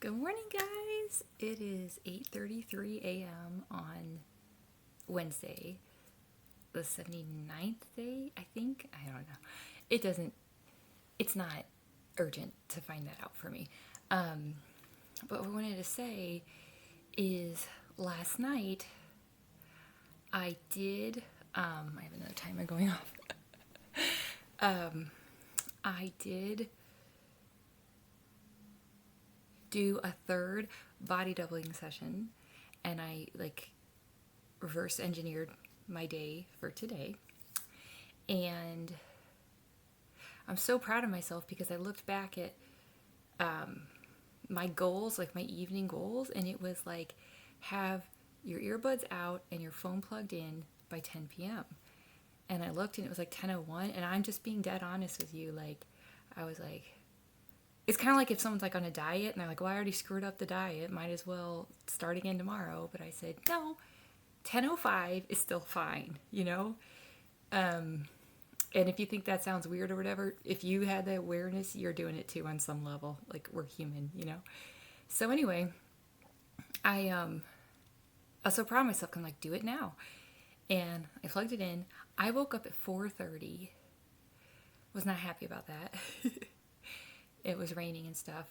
Good morning, guys. It is 8:33 a.m. on Wednesday, the 79th day, I think. I don't know. It doesn't, it's not urgent to find that out for me. But what I wanted to say is last night I did, I have another timer going off. I did do a third body doubling session, and I reverse engineered my day for today. And I'm so proud of myself because I looked back at my goals, like my evening goals, and it was like have your earbuds out and your phone plugged in by 10 p.m. And I looked and it was like 10:01, and I'm just being dead honest with you. I was like, it's kind of like if someone's like on a diet and they're like, well, I already screwed up the diet, might as well start again tomorrow. But I said, no, 10:05 is still fine, you know? And if you think that sounds weird or whatever, if you had the awareness, you're doing it too on some level. Like, we're human, you know? So anyway, I was so proud of myself. I'm like, do it now. And I plugged it in. I woke up at 4:30. Was not happy about that. It was raining and stuff.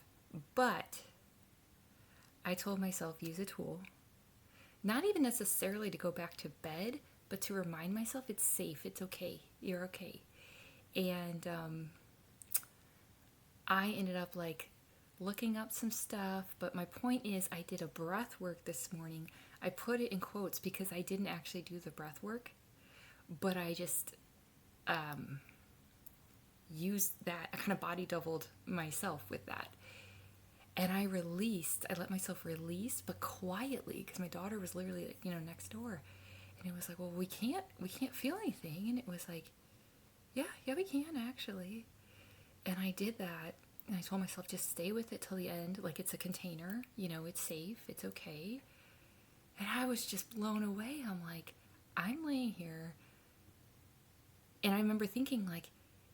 But I told myself, use a tool. Not even necessarily to go back to bed, but to remind myself it's safe, it's okay, you're okay. And I ended up looking up some stuff, but my point is I did a breath work this morning. I put it in quotes because I didn't actually do the breath work, but I just used that. I kind of body doubled myself with that. And I let myself release, but quietly, because my daughter was literally, next door. And it was like, well, we can't feel anything. And it was like, yeah, we can actually. And I did that. And I told myself, just stay with it till the end. Like, it's a container, it's safe, it's okay. And I was just blown away. I'm like, I'm laying here. And I remember thinking,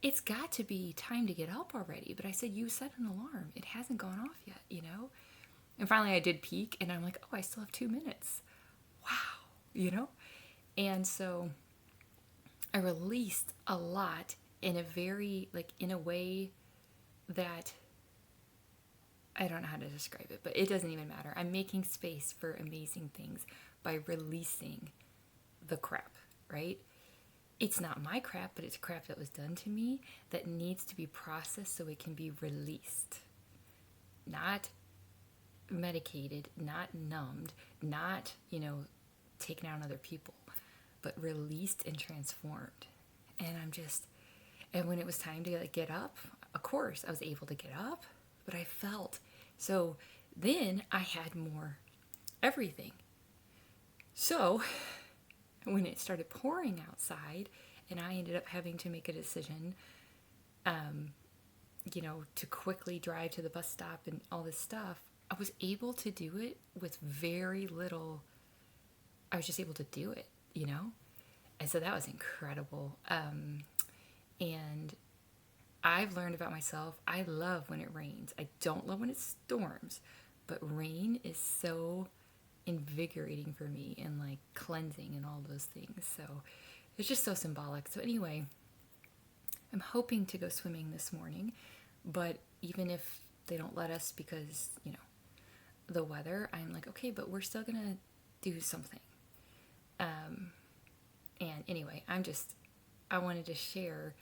it's got to be time to get up already. But I said, you set an alarm. It hasn't gone off yet, And finally I did peek, and I'm like, oh, I still have 2 minutes. Wow, And so I released a lot in a very, in a way that I don't know how to describe it, but it doesn't even matter. I'm making space for amazing things by releasing the crap, right? It's not my crap, but it's crap that was done to me that needs to be processed so it can be released. Not medicated, not numbed, not, taken out on other people, but released and transformed. And and when it was time to get up, of course, I was able to get up, but I felt, so then I had more everything. So when it started pouring outside and I ended up having to make a decision, to quickly drive to the bus stop and all this stuff, I was able to do it with very little. I was just able to do it, And so that was incredible. And I've learned about myself, I love when it rains. I don't love when it storms, but rain is so invigorating for me and cleansing and all those things. So it's just so symbolic. So anyway, I'm hoping to go swimming this morning, but even if they don't let us because, the weather, I'm like, okay, but we're still gonna do something. And anyway, I wanted to share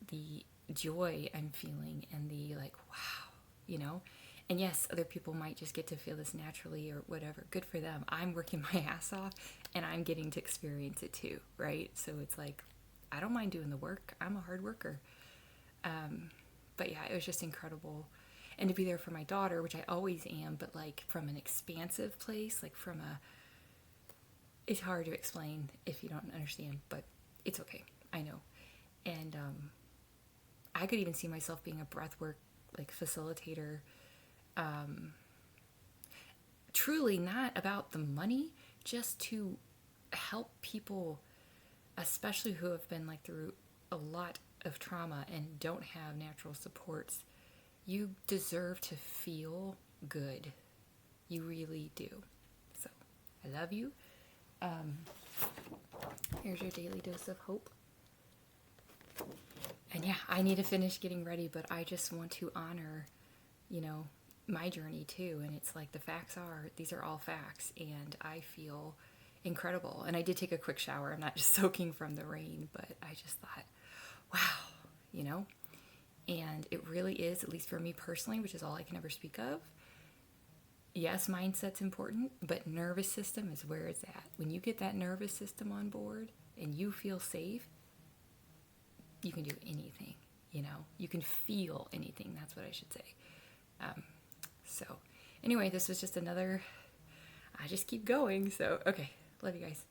the joy I'm feeling and the wow, And yes, other people might just get to feel this naturally or whatever. Good for them. I'm working my ass off and I'm getting to experience it too, right? So it's like, I don't mind doing the work. I'm a hard worker. But yeah, it was just incredible. And to be there for my daughter, which I always am, but from an expansive place, it's hard to explain if you don't understand, but it's okay. I know. And I could even see myself being a breathwork facilitator. Truly not about the money, just to help people, especially who have been through a lot of trauma and don't have natural supports. You deserve to feel good. You really do. So I love you. Here's your daily dose of hope. And yeah, I need to finish getting ready, but I just want to honor, my journey too. And it's like these are all facts, and I feel incredible. And I did take a quick shower. I'm not just soaking from the rain, but I just thought, wow, and it really is, at least for me personally, which is all I can ever speak of. Yes, mindset's important, but nervous system is where it's at. When you get that nervous system on board and you feel safe, you can do anything, you can feel anything. That's what I should say. So anyway, this was just I just keep going. So, okay. Love you guys.